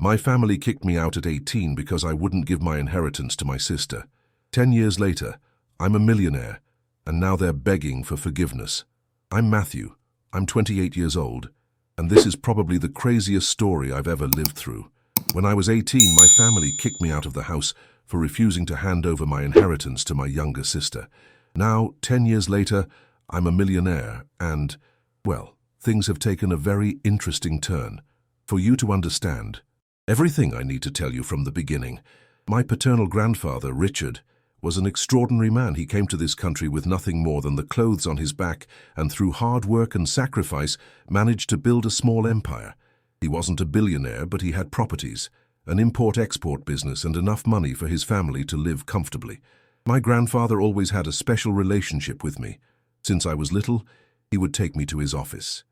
My family kicked me out at 18 because I wouldn't give my inheritance to my sister. 10 years later, I'm a millionaire, and now they're begging for forgiveness. I'm Matthew. I'm 28 years old, and this is probably the craziest story I've ever lived through. When I was 18, my family kicked me out of the house for refusing to hand over my inheritance to my younger sister. Now, 10 years later, I'm a millionaire, and, well, things have taken a very interesting turn. For you to understand everything I need to tell you from the beginning, my paternal grandfather, Richard, was an extraordinary man. He came to this country with nothing more than the clothes on his back and through hard work and sacrifice managed to build a small empire. He wasn't a billionaire, but he had properties, an import-export business and enough money for his family to live comfortably. My grandfather always had a special relationship with me. Since I was little, he would take me to his office.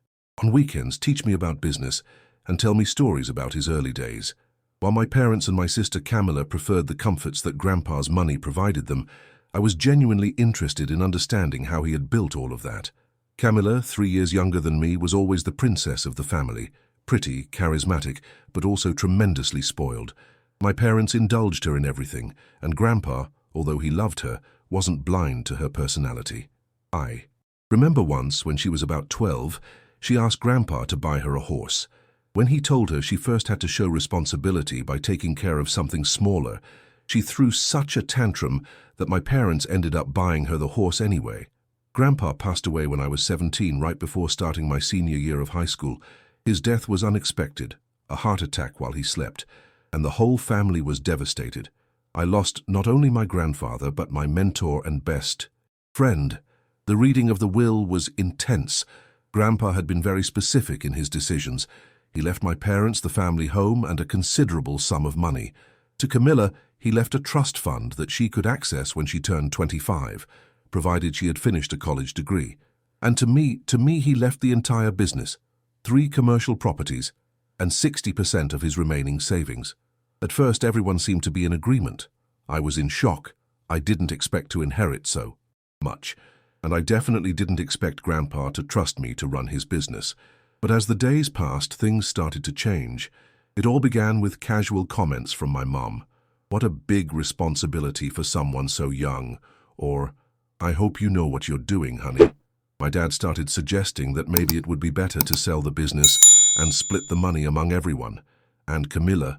On weekends, teach me about business and tell me stories about his early days. While my parents and my sister Camilla preferred the comforts that Grandpa's money provided them, I was genuinely interested in understanding how he had built all of that. Camilla, 3 years younger than me, was always the princess of the family, pretty, charismatic, but also tremendously spoiled. My parents indulged her in everything, and Grandpa, although he loved her, wasn't blind to her personality. I remember once, when she was about 12, she asked Grandpa to buy her a horse. When he told her she first had to show responsibility by taking care of something smaller, she threw such a tantrum that my parents ended up buying her the horse anyway. Grandpa passed away when I was 17, right before starting my senior year of high school. His death was unexpected, a heart attack while he slept, and the whole family was devastated. I lost not only my grandfather, but my mentor and best friend. The reading of the will was intense. Grandpa had been very specific in his decisions. He left my parents the family home and a considerable sum of money. To Camilla, he left a trust fund that she could access when she turned 25, provided she had finished a college degree. And to me he left the entire business, 3 commercial properties, and 60% of his remaining savings. At first, everyone seemed to be in agreement. I was in shock. I didn't expect to inherit so much, and I definitely didn't expect Grandpa to trust me to run his business. But as the days passed, things started to change. It all began with casual comments from my mom. "What a big responsibility for someone so young," or, "I hope you know what you're doing, honey." My dad started suggesting that maybe it would be better to sell the business and split the money among everyone. And Camilla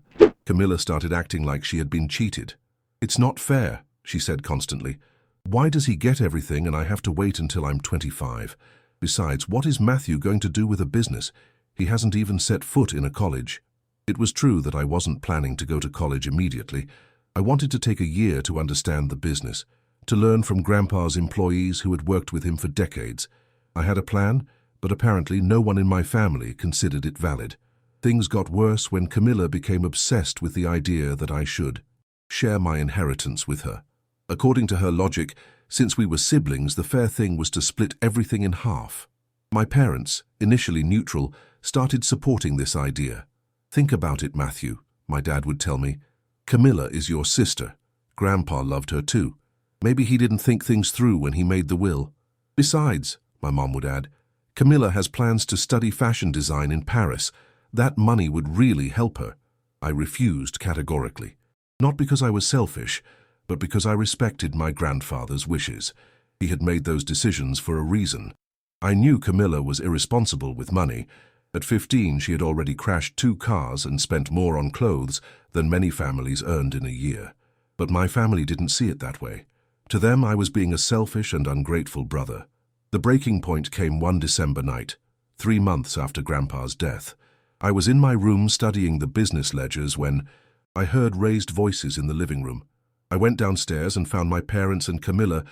started acting like she had been cheated. "It's not fair," she said constantly. "Why does he get everything and I have to wait until I'm 25? Besides, what is Matthew going to do with a business? He hasn't even set foot in a college." It was true that I wasn't planning to go to college immediately. I wanted to take a year to understand the business, to learn from Grandpa's employees who had worked with him for decades. I had a plan, but apparently no one in my family considered it valid. Things got worse when Camilla became obsessed with the idea that I should share my inheritance with her. According to her logic, since we were siblings, the fair thing was to split everything in half. My parents, initially neutral, started supporting this idea. "Think about it, Matthew," my dad would tell me. "Camilla is your sister. Grandpa loved her too. Maybe he didn't think things through when he made the will. Besides," my mom would add, "Camilla has plans to study fashion design in Paris. That money would really help her." I refused categorically. Not because I was selfish, but because I respected my grandfather's wishes. He had made those decisions for a reason. I knew Camilla was irresponsible with money. At 15, she had already crashed 2 cars and spent more on clothes than many families earned in a year. But my family didn't see it that way. To them, I was being a selfish and ungrateful brother. The breaking point came one December night, 3 months after Grandpa's death. I was in my room studying the business ledgers when I heard raised voices in the living room. I went downstairs and found my parents and Camilla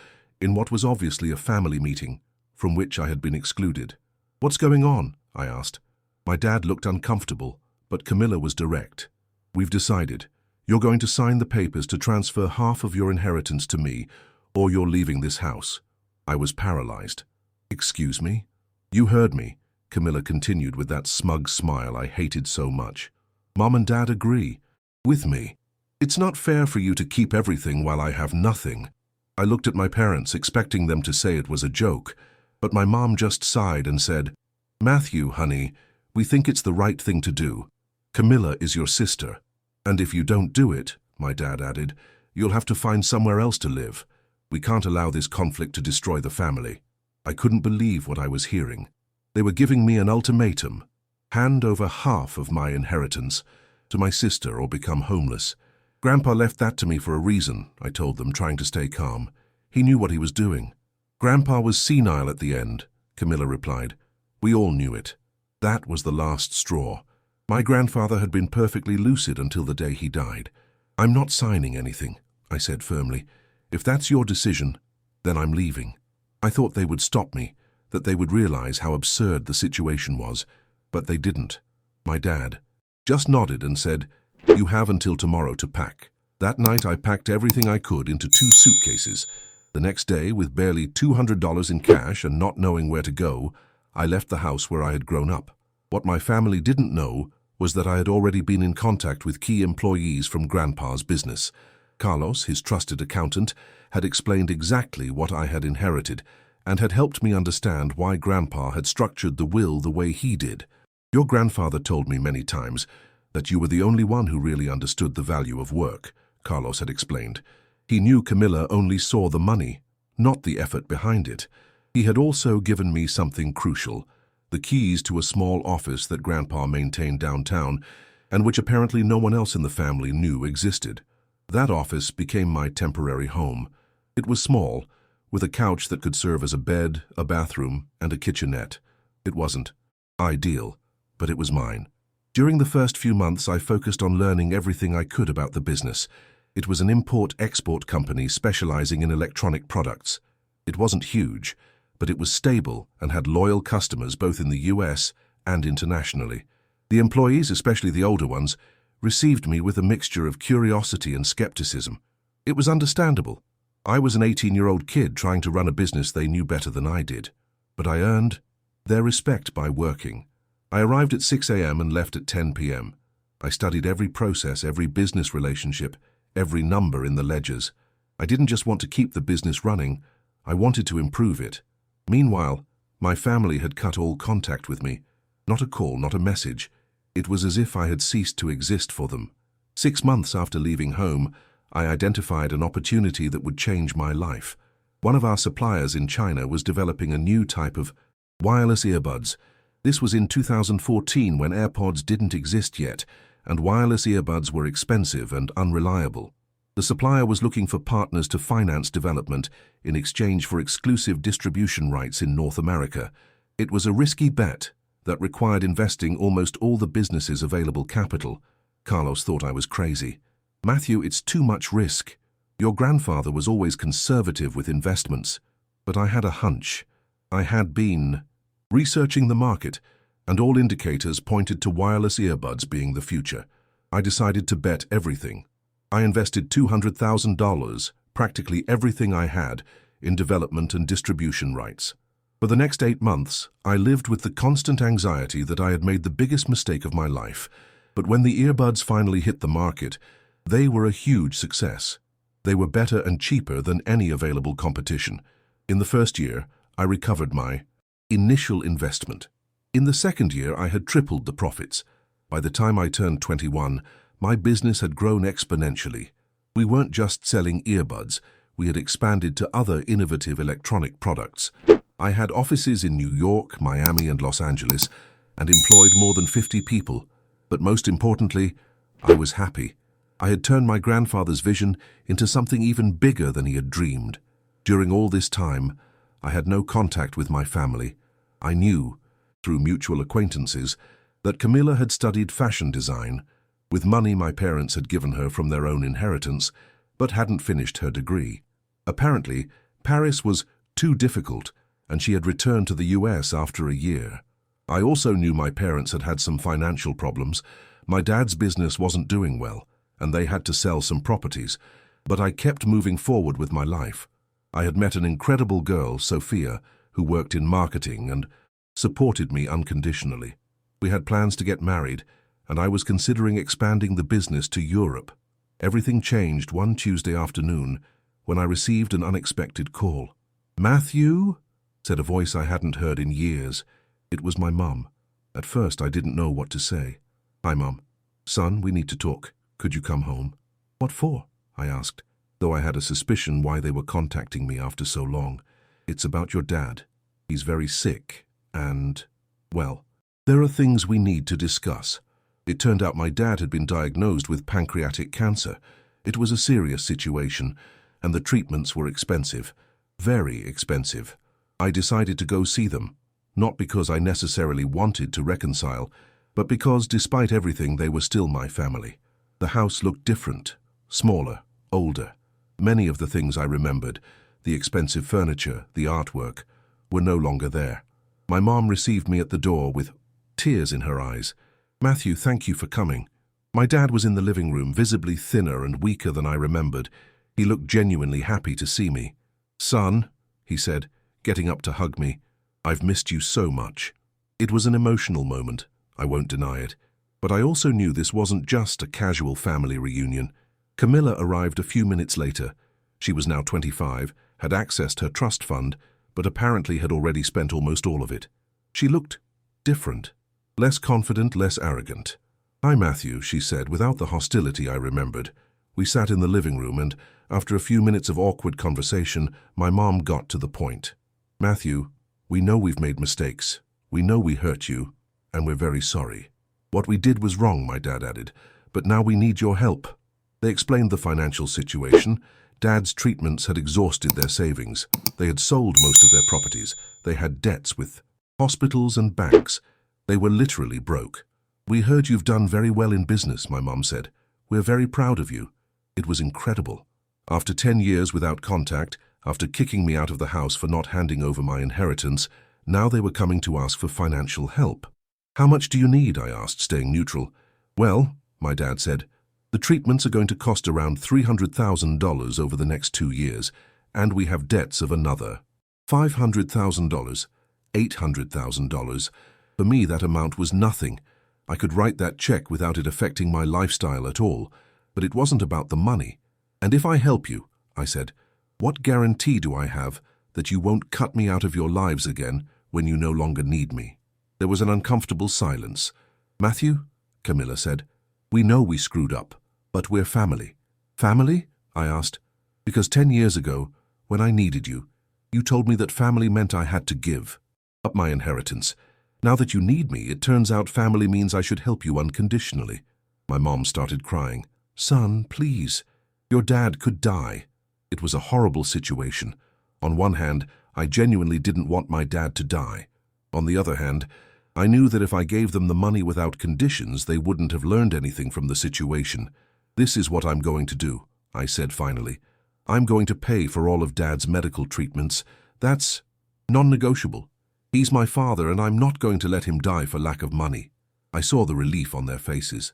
in what was obviously a family meeting, from which I had been excluded. "What's going on?" I asked. My dad looked uncomfortable, but Camilla was direct. "We've decided. You're going to sign the papers to transfer half of your inheritance to me, or you're leaving this house." I was paralyzed. "Excuse me?" "You heard me," Camilla continued with that smug smile I hated so much. "Mom and Dad agree with me. It's not fair for you to keep everything while I have nothing." I looked at my parents, expecting them to say it was a joke, but my mom just sighed and said, "Matthew, honey, we think it's the right thing to do." Camilla is your sister. And if you don't do it, my dad added, you'll have to find somewhere else to live. We can't allow this conflict to destroy the family. I couldn't believe what I was hearing. They were giving me an ultimatum. Hand over half of my inheritance to my sister or become homeless. Grandpa left that to me for a reason, I told them, trying to stay calm. He knew what he was doing. Grandpa was senile at the end, Camilla replied. We all knew it. That was the last straw. My grandfather had been perfectly lucid until the day he died. I'm not signing anything, I said firmly. If that's your decision, then I'm leaving. I thought they would stop me, that they would realize how absurd the situation was, but they didn't. My dad just nodded and said, you have until tomorrow to pack. That night I packed everything I could into 2 suitcases. The next day, with barely $200 in cash and not knowing where to go, I left the house where I had grown up. What my family didn't know was that I had already been in contact with key employees from Grandpa's business. Carlos, his trusted accountant, had explained exactly what I had inherited and had helped me understand why Grandpa had structured the will the way he did. Your grandfather told me many times that you were the only one who really understood the value of work, Carlos had explained. He knew Camilla only saw the money, not the effort behind it. He had also given me something crucial, the keys to a small office that Grandpa maintained downtown and which apparently no one else in the family knew existed. That office became my temporary home. It was small, with a couch that could serve as a bed, a bathroom, and a kitchenette. It wasn't ideal, but it was mine. During the first few months, I focused on learning everything I could about the business. It was an import-export company specializing in electronic products. It wasn't huge, but it was stable and had loyal customers both in the US and internationally. The employees, especially the older ones, received me with a mixture of curiosity and skepticism. It was understandable. I was an 18-year-old kid trying to run a business they knew better than I did. But I earned their respect by working. I arrived at 6 a.m. and left at 10 p.m. I studied every process, every business relationship, every number in the ledgers. I didn't just want to keep the business running, I wanted to improve it. Meanwhile, my family had cut all contact with me. Not a call, not a message. It was as if I had ceased to exist for them. 6 months after leaving home, I identified an opportunity that would change my life. One of our suppliers in China was developing a new type of wireless earbuds. This was in 2014 when AirPods didn't exist yet, and wireless earbuds were expensive and unreliable. The supplier was looking for partners to finance development in exchange for exclusive distribution rights in North America. It was a risky bet that required investing almost all the business's available capital. Carlos thought I was crazy. Matthew, it's too much risk. Your grandfather was always conservative with investments. But I had a hunch. I had been researching the market, and all indicators pointed to wireless earbuds being the future. I decided to bet everything. I invested $200,000, practically everything I had, in development and distribution rights. For the next 8 months, I lived with the constant anxiety that I had made the biggest mistake of my life. But when the earbuds finally hit the market, they were a huge success. They were better and cheaper than any available competition. In the first year, I recovered my initial investment. In the second year, I had tripled the profits. By the time I turned 21, my business had grown exponentially. We weren't just selling earbuds, we had expanded to other innovative electronic products. I had offices in New York, Miami, and Los Angeles, and employed more than 50 people. But most importantly, I was happy. I had turned my grandfather's vision into something even bigger than he had dreamed. During all this time, I had no contact with my family. I knew, through mutual acquaintances, that Camilla had studied fashion design, with money my parents had given her from their own inheritance, but hadn't finished her degree. Apparently, Paris was too difficult, and she had returned to the US after a year. I also knew my parents had had some financial problems. My dad's business wasn't doing well, and they had to sell some properties, but I kept moving forward with my life. I had met an incredible girl, Sophia, who worked in marketing and supported me unconditionally. We had plans to get married, and I was considering expanding the business to Europe. Everything changed one Tuesday afternoon when I received an unexpected call. "Matthew?" said a voice I hadn't heard in years. It was my mum. At first, I didn't know what to say. "Hi, Mum." "Son, we need to talk. Could you come home?" "What for?" I asked, though I had a suspicion why they were contacting me after so long. "It's about your dad. He's very sick, and, well, there are things we need to discuss." It turned out my dad had been diagnosed with pancreatic cancer. It was a serious situation, and the treatments were expensive, very expensive. I decided to go see them, not because I necessarily wanted to reconcile, but because, despite everything, they were still my family. The house looked different, smaller, older. Many of the things I remembered, the expensive furniture, the artwork, were no longer there. My mom received me at the door with tears in her eyes. "Matthew, thank you for coming." My dad was in the living room, visibly thinner and weaker than I remembered. He looked genuinely happy to see me. "Son," he said, getting up to hug me, "I've missed you so much." It was an emotional moment, I won't deny it, but I also knew this wasn't just a casual family reunion. Camilla arrived a few minutes later. She was now 25, had accessed her trust fund, but apparently had already spent almost all of it. She looked different, less confident, less arrogant. "Hi, Matthew," she said, without the hostility I remembered. We sat in the living room, and after a few minutes of awkward conversation, my mom got to the point. "Matthew, we know we've made mistakes. We know we hurt you, and we're very sorry. What we did was wrong," my dad added, "but now we need your help." They explained the financial situation. Dad's treatments had exhausted their savings. They had sold most of their properties. They had debts with hospitals and banks. They were literally broke. "We heard you've done very well in business," my mom said. "We're very proud of you." It was incredible. After 10 years without contact, after kicking me out of the house for not handing over my inheritance, now they were coming to ask for financial help. "How much do you need?" I asked, staying neutral. "Well," my dad said, "the treatments are going to cost around $300,000 over the next 2 years, and we have debts of another $500,000, $800,000. For me, that amount was nothing. I could write that check without it affecting my lifestyle at all, but it wasn't about the money. "And if I help you," I said, "what guarantee do I have that you won't cut me out of your lives again when you no longer need me?" There was an uncomfortable silence. "Matthew," Camilla said, "we know we screwed up, but we're family." "Family?" I asked. "Because 10 years ago, when I needed you, you told me that family meant I had to give up my inheritance. Now that you need me, it turns out family means I should help you unconditionally." My mom started crying. "Son, please. Your dad could die." It was a horrible situation. On one hand, I genuinely didn't want my dad to die. On the other hand, I knew that if I gave them the money without conditions, they wouldn't have learned anything from the situation. "This is what I'm going to do," I said finally. "I'm going to pay for all of Dad's medical treatments. That's non-negotiable. He's my father, and I'm not going to let him die for lack of money." I saw the relief on their faces.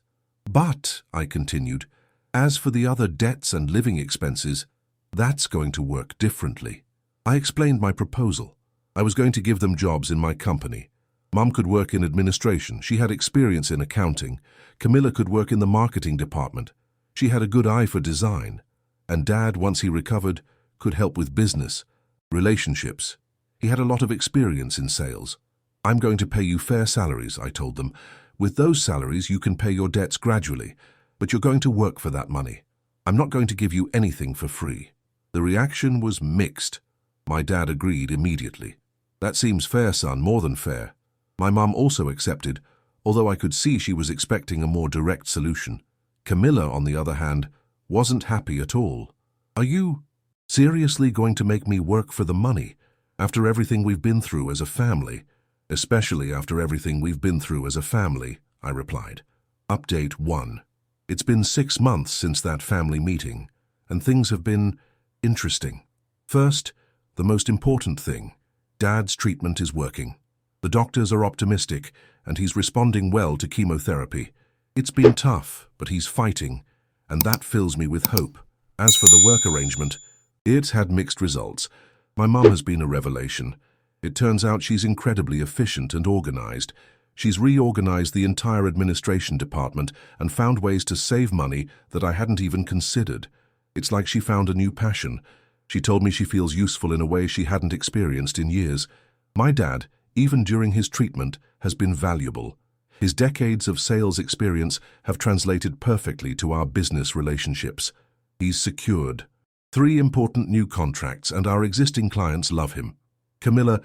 "But," I continued, "as for the other debts and living expenses, that's going to work differently." I explained my proposal. I was going to give them jobs in my company. Mom could work in administration. She had experience in accounting. Camilla could work in the marketing department. She had a good eye for design. And Dad, once he recovered, could help with business, relationships. He had a lot of experience in sales. "I'm going to pay you fair salaries," I told them. "With those salaries, you can pay your debts gradually, but you're going to work for that money. I'm not going to give you anything for free." The reaction was mixed. My dad agreed immediately. "That seems fair, son, more than fair." My mom also accepted, although I could see she was expecting a more direct solution. Camilla, on the other hand, wasn't happy at all. "Are you seriously going to make me work for the money, after everything we've been through as a family?" "Especially after everything we've been through as a family," I replied. Update 1. It's been 6 months since that family meeting, and things have been interesting. First, the most important thing, Dad's treatment is working. The doctors are optimistic, and he's responding well to chemotherapy. It's been tough, but he's fighting, and that fills me with hope. As for the work arrangement, it's had mixed results. My mum has been a revelation. It turns out she's incredibly efficient and organized. She's reorganized the entire administration department and found ways to save money that I hadn't even considered. It's like she found a new passion. She told me she feels useful in a way she hadn't experienced in years. My dad, even during his treatment, has been valuable. His decades of sales experience have translated perfectly to our business relationships. He's secured 3 important new contracts, and our existing clients love him. Camilla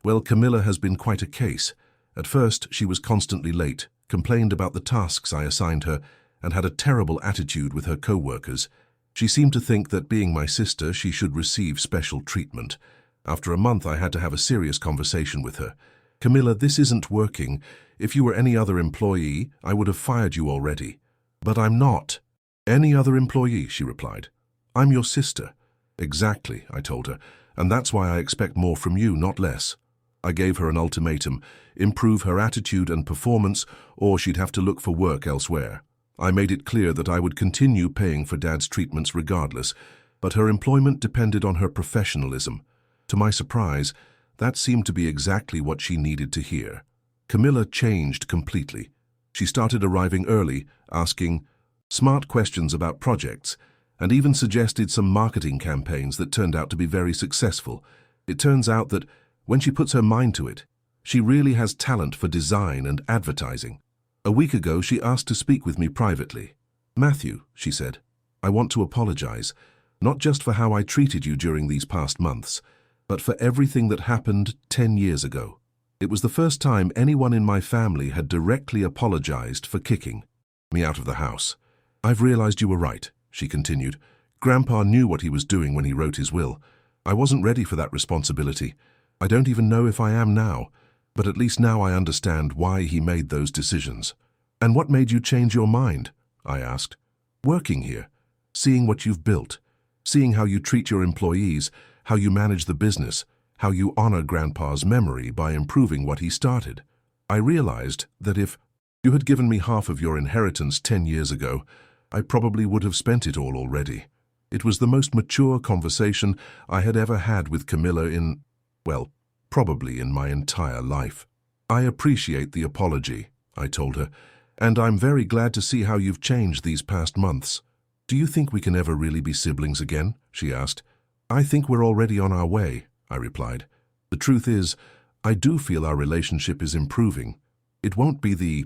has been quite a case. At first, she was constantly late, complained about the tasks I assigned her, and had a terrible attitude with her co-workers. She seemed to think that being my sister, she should receive special treatment. After a month, I had to have a serious conversation with her. Camilla, this isn't working. If you were any other employee, I would have fired you already. But I'm not. Any other employee, she replied. I'm your sister. Exactly, I told her, and that's why I expect more from you, not less. I gave her an ultimatum: improve her attitude and performance, or she'd have to look for work elsewhere. I made it clear that I would continue paying for Dad's treatments regardless, but her employment depended on her professionalism. To my surprise, that seemed to be exactly what she needed to hear. Camilla changed completely. She started arriving early, asking smart questions about projects, and even suggested some marketing campaigns that turned out to be very successful. It turns out that when she puts her mind to it, she really has talent for design and advertising. A week ago, she asked to speak with me privately. Matthew, she said, I want to apologize, not just for how I treated you during these past months, but for everything that happened 10 years ago. It was the first time anyone in my family had directly apologized for kicking me out of the house. I've realized you were right, she continued. Grandpa knew what he was doing when he wrote his will. I wasn't ready for that responsibility. I don't even know if I am now, but at least now I understand why he made those decisions. And what made you change your mind? I asked. Working here, seeing what you've built, seeing how you treat your employees, how you manage the business, how you honor Grandpa's memory by improving what he started. I realized that if you had given me half of your inheritance 10 years ago, I probably would have spent it all already. It was the most mature conversation I had ever had with Camilla in, well, probably in my entire life. I appreciate the apology, I told her, and I'm very glad to see how you've changed these past months. Do you think we can ever really be siblings again? She asked. I think we're already on our way, I replied. The truth is, I do feel our relationship is improving. It won't be the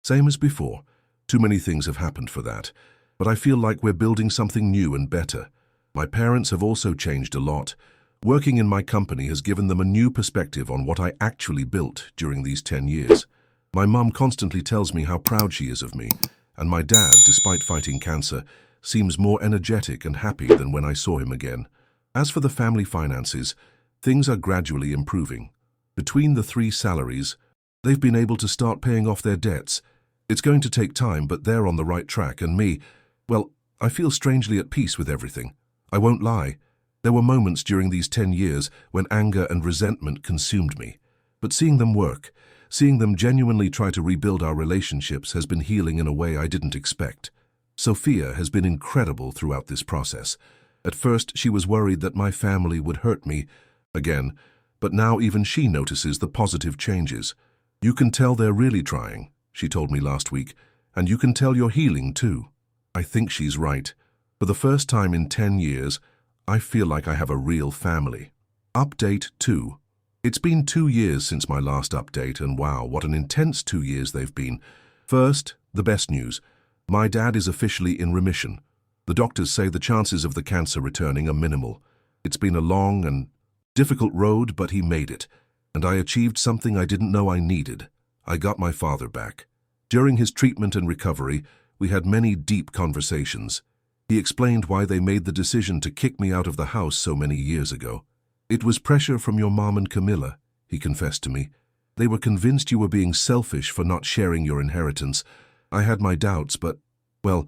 same as before. Too many things have happened for that. But I feel like we're building something new and better. My parents have also changed a lot. Working in my company has given them a new perspective on what I actually built during these 10 years. My mum constantly tells me how proud she is of me, and my dad, despite fighting cancer, seems more energetic and happy than when I saw him again. As for the family finances, things are gradually improving. Between the 3 salaries, they've been able to start paying off their debts. It's going to take time, but they're on the right track, and me, well, I feel strangely at peace with everything. I won't lie. There were moments during these 10 years when anger and resentment consumed me. But seeing them work, seeing them genuinely try to rebuild our relationships has been healing in a way I didn't expect. Sophia has been incredible throughout this process. At first, she was worried that my family would hurt me again, but now even she notices the positive changes. You can tell they're really trying, she told me last week, and you can tell you're healing too. I think she's right. For the first time in 10 years, I feel like I have a real family. Update 2. It's been 2 years since my last update, and wow, what an intense 2 years they've been. First, the best news. My dad is officially in remission. The doctors say the chances of the cancer returning are minimal. It's been a long and difficult road, but he made it. And I achieved something I didn't know I needed. I got my father back. During his treatment and recovery, we had many deep conversations. He explained why they made the decision to kick me out of the house so many years ago. It was pressure from your mom and Camilla, he confessed to me. They were convinced you were being selfish for not sharing your inheritance. I had my doubts, but, well,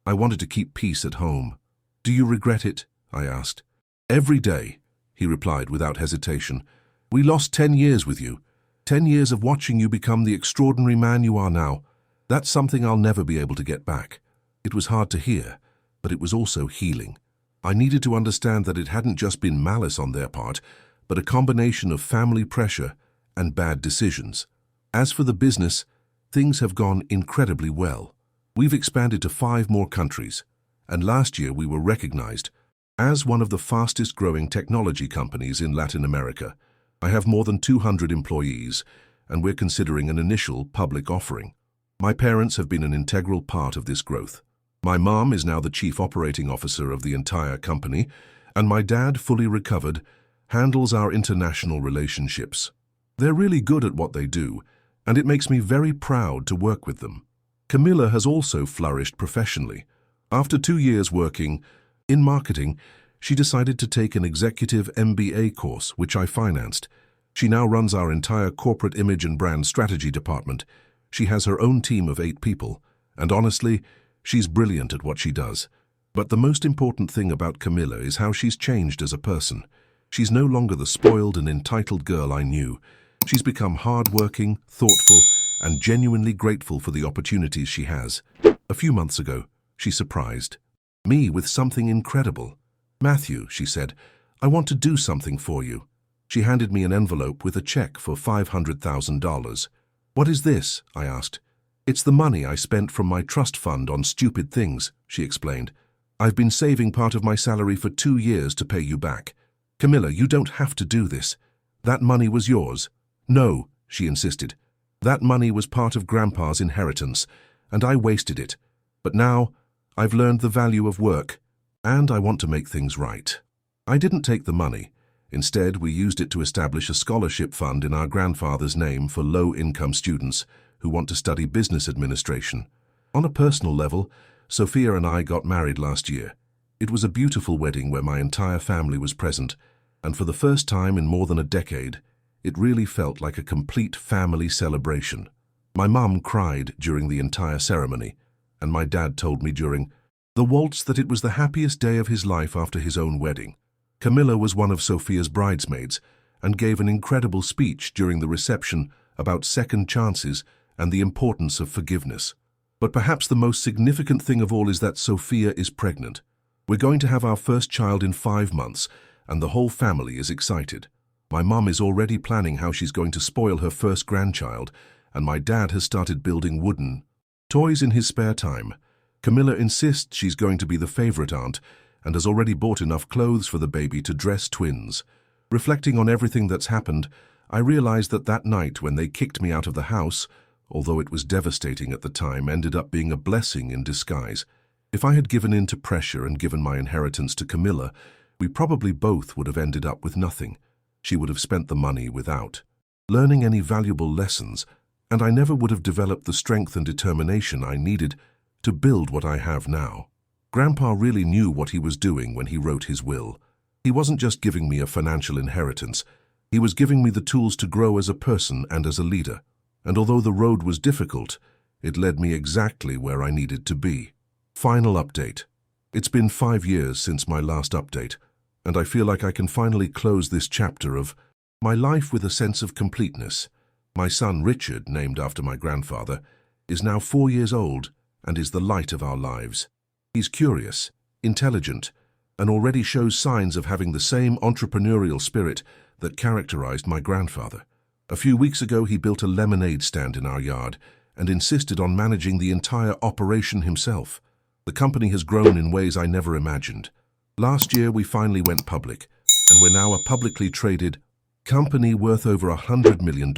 I wanted to keep peace at home. Do you regret it? I asked. Every day, he replied without hesitation. We lost 10 years with you. 10 years of watching you become the extraordinary man you are now. That's something I'll never be able to get back. It was hard to hear, but it was also healing. I needed to understand that it hadn't just been malice on their part, but a combination of family pressure and bad decisions. As for the business, things have gone incredibly well. We've expanded to 5 more countries, and last year we were recognized as one of the fastest growing technology companies in Latin America. I have more than 200 employees, and we're considering an initial public offering. My parents have been an integral part of this growth. My mom is now the chief operating officer of the entire company, and my dad, fully recovered, handles our international relationships. They're really good at what they do, and it makes me very proud to work with them. Camilla has also flourished professionally. After 2 years working in marketing, she decided to take an executive MBA course, which I financed. She now runs our entire corporate image and brand strategy department. She has her own team of 8 people, and honestly, she's brilliant at what she does. But the most important thing about Camilla is how she's changed as a person. She's no longer the spoiled and entitled girl I knew. She's become hardworking, thoughtful, and genuinely grateful for the opportunities she has. A few months ago, she surprised me with something incredible. "Matthew," she said, "I want to do something for you." She handed me an envelope with a check for $500,000. "What is this?" I asked. "It's the money I spent from my trust fund on stupid things," she explained. "I've been saving part of my salary for 2 years to pay you back. Camilla, you don't have to do this. That money was yours." "No," she insisted. "That money was part of Grandpa's inheritance, and I wasted it. But now, I've learned the value of work, and I want to make things right." I didn't take the money. Instead, we used it to establish a scholarship fund in our grandfather's name for low-income students who want to study business administration. On a personal level, Sophia and I got married last year. It was a beautiful wedding where my entire family was present, and for the first time in more than a decade, it really felt like a complete family celebration. My mum cried during the entire ceremony, and my dad told me during the waltz that it was the happiest day of his life after his own wedding. Camilla was one of Sophia's bridesmaids and gave an incredible speech during the reception about second chances and the importance of forgiveness. But perhaps the most significant thing of all is that Sophia is pregnant. We're going to have our first child in 5 months, and the whole family is excited. My mum is already planning how she's going to spoil her first grandchild, and my dad has started building wooden toys in his spare time. Camilla insists she's going to be the favorite aunt and has already bought enough clothes for the baby to dress twins. Reflecting on everything that's happened, I realized that that night when they kicked me out of the house, although it was devastating at the time, ended up being a blessing in disguise. If I had given in to pressure and given my inheritance to Camilla, we probably both would have ended up with nothing. She would have spent the money without learning any valuable lessons, and I never would have developed the strength and determination I needed to build what I have now. Grandpa really knew what he was doing when he wrote his will. He wasn't just giving me a financial inheritance. He was giving me the tools to grow as a person and as a leader. And although the road was difficult, it led me exactly where I needed to be. Final update. It's been 5 years since my last update, and I feel like I can finally close this chapter of my life with a sense of completeness. My son Richard, named after my grandfather, is now 4 years old and is the light of our lives. He's curious, intelligent, and already shows signs of having the same entrepreneurial spirit that characterized my grandfather. A few weeks ago, he built a lemonade stand in our yard and insisted on managing the entire operation himself. The company has grown in ways I never imagined. Last year, we finally went public, and we're now a publicly traded company worth over $100 million.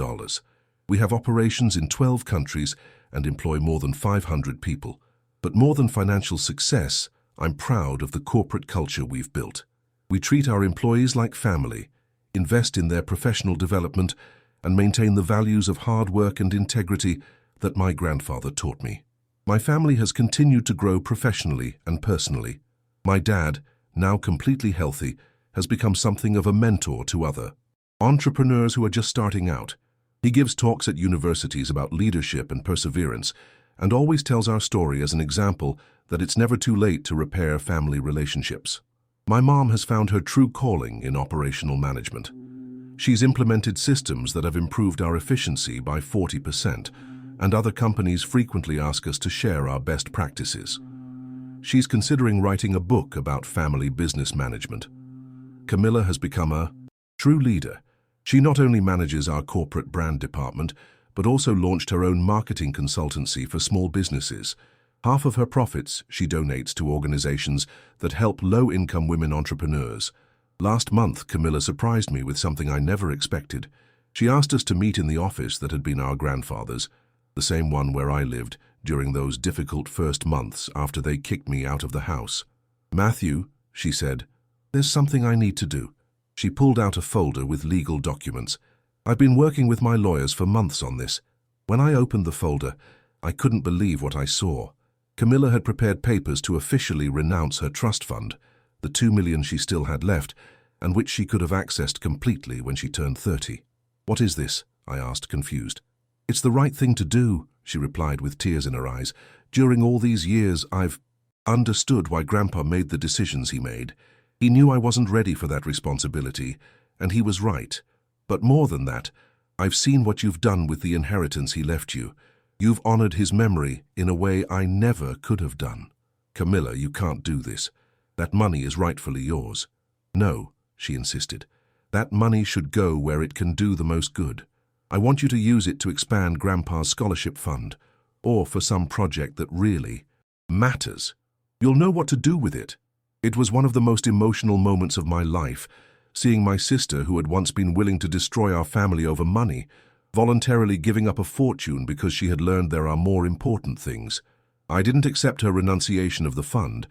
We have operations in 12 countries and employ more than 500 people. But more than financial success, I'm proud of the corporate culture we've built. We treat our employees like family, invest in their professional development, and maintain the values of hard work and integrity that my grandfather taught me. My family has continued to grow professionally and personally. My dad, now completely healthy, has become something of a mentor to other entrepreneurs who are just starting out. He gives talks at universities about leadership and perseverance, and always tells our story as an example that it's never too late to repair family relationships. My mom has found her true calling in operational management. She's implemented systems that have improved our efficiency by 40%, and other companies frequently ask us to share our best practices. She's considering writing a book about family business management. Camilla has become a true leader. She not only manages our corporate brand department, but also launched her own marketing consultancy for small businesses. Half of her profits she donates to organizations that help low-income women entrepreneurs. Last month, Camilla surprised me with something I never expected. She asked us to meet in the office that had been our grandfather's. the same one where I lived during those difficult first months after they kicked me out of the house. "Matthew," she said, "there's something I need to do." She pulled out a folder with legal documents. "I've been working with my lawyers for months on this." When I opened the folder, I couldn't believe what I saw. Camilla had prepared papers to officially renounce her trust fund, the $2 million she still had left, and which she could have accessed completely when she turned 30. "What is this?" I asked, confused. "It's the right thing to do," she replied with tears in her eyes. "During all these years, I've understood why Grandpa made the decisions he made. He knew I wasn't ready for that responsibility, and he was right. But more than that, I've seen what you've done with the inheritance he left you. You've honored his memory in a way I never could have done. Camilla, you can't do this. That money is rightfully yours." "No," she insisted. "That money should go where it can do the most good. I want you to use it to expand Grandpa's scholarship fund, or for some project that really matters. You'll know what to do with it." It was one of the most emotional moments of my life, seeing my sister, who had once been willing to destroy our family over money, voluntarily giving up a fortune because she had learned there are more important things. I didn't accept her renunciation of the fund.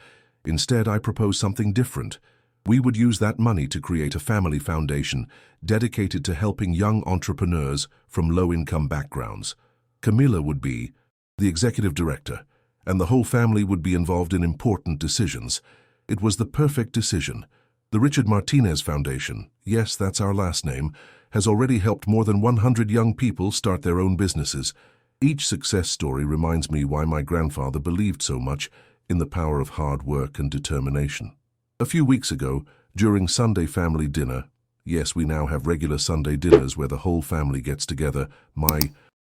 Instead, I proposed something different. We would use that money to create a family foundation dedicated to helping young entrepreneurs from low-income backgrounds. Camilla would be the executive director, and the whole family would be involved in important decisions. It was the perfect decision. The Richard Martinez Foundation, yes, that's our last name, has already helped more than 100 young people start their own businesses. Each success story reminds me why my grandfather believed so much in the power of hard work and determination. A few weeks ago, during Sunday family dinner, yes, we now have regular Sunday dinners where the whole family gets together, my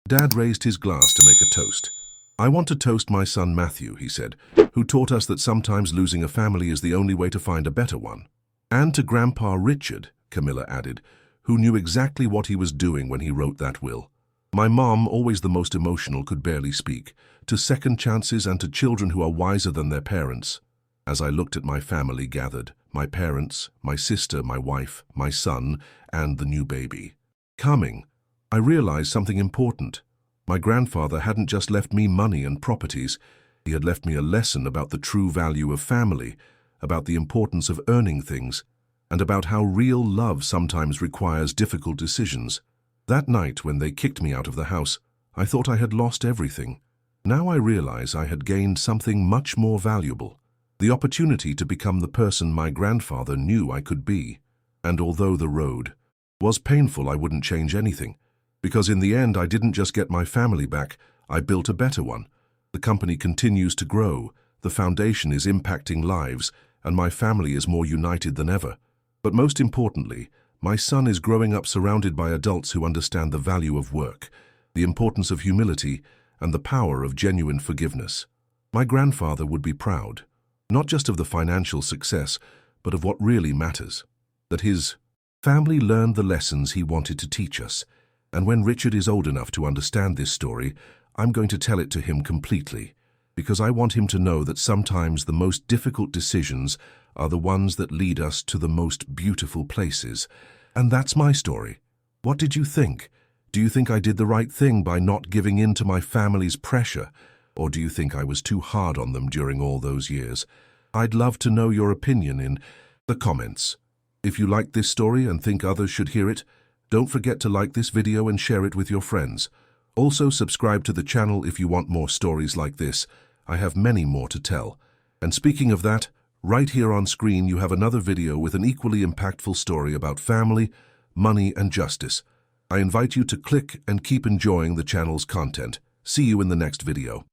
dad raised his glass to make a toast. "I want to toast my son Matthew," he said, "who taught us that sometimes losing a family is the only way to find a better one. And to Grandpa Richard," Camilla added, "who knew exactly what he was doing when he wrote that will." My mom, always the most emotional, could barely speak. "To second chances and to children who are wiser than their parents." As I looked at my family gathered, my parents, my sister, my wife, my son, and the new baby coming, I realized something important. My grandfather hadn't just left me money and properties. He had left me a lesson about the true value of family, about the importance of earning things, and about how real love sometimes requires difficult decisions. That night, when they kicked me out of the house, I thought I had lost everything. Now I realize I had gained something much more valuable, the opportunity to become the person my grandfather knew I could be. And although the road was painful, I wouldn't change anything, because in the end I didn't just get my family back, I built a better one. The company continues to grow, the foundation is impacting lives, and my family is more united than ever. But most importantly, my son is growing up surrounded by adults who understand the value of work, the importance of humility, and the power of genuine forgiveness. My grandfather would be proud, not just of the financial success, but of what really matters, that his family learned the lessons he wanted to teach us. And when Richard is old enough to understand this story, I'm going to tell it to him completely, because I want him to know that sometimes the most difficult decisions are the ones that lead us to the most beautiful places. And that's my story. What did you think? Do you think I did the right thing by not giving in to my family's pressure? Or do you think I was too hard on them during all those years? I'd love to know your opinion in the comments. If you like this story and think others should hear it, don't forget to like this video and share it with your friends. Also, subscribe to the channel if you want more stories like this. I have many more to tell. And speaking of that, right here on screen you have another video with an equally impactful story about family, money, and justice. I invite you to click and keep enjoying the channel's content. See you in the next video.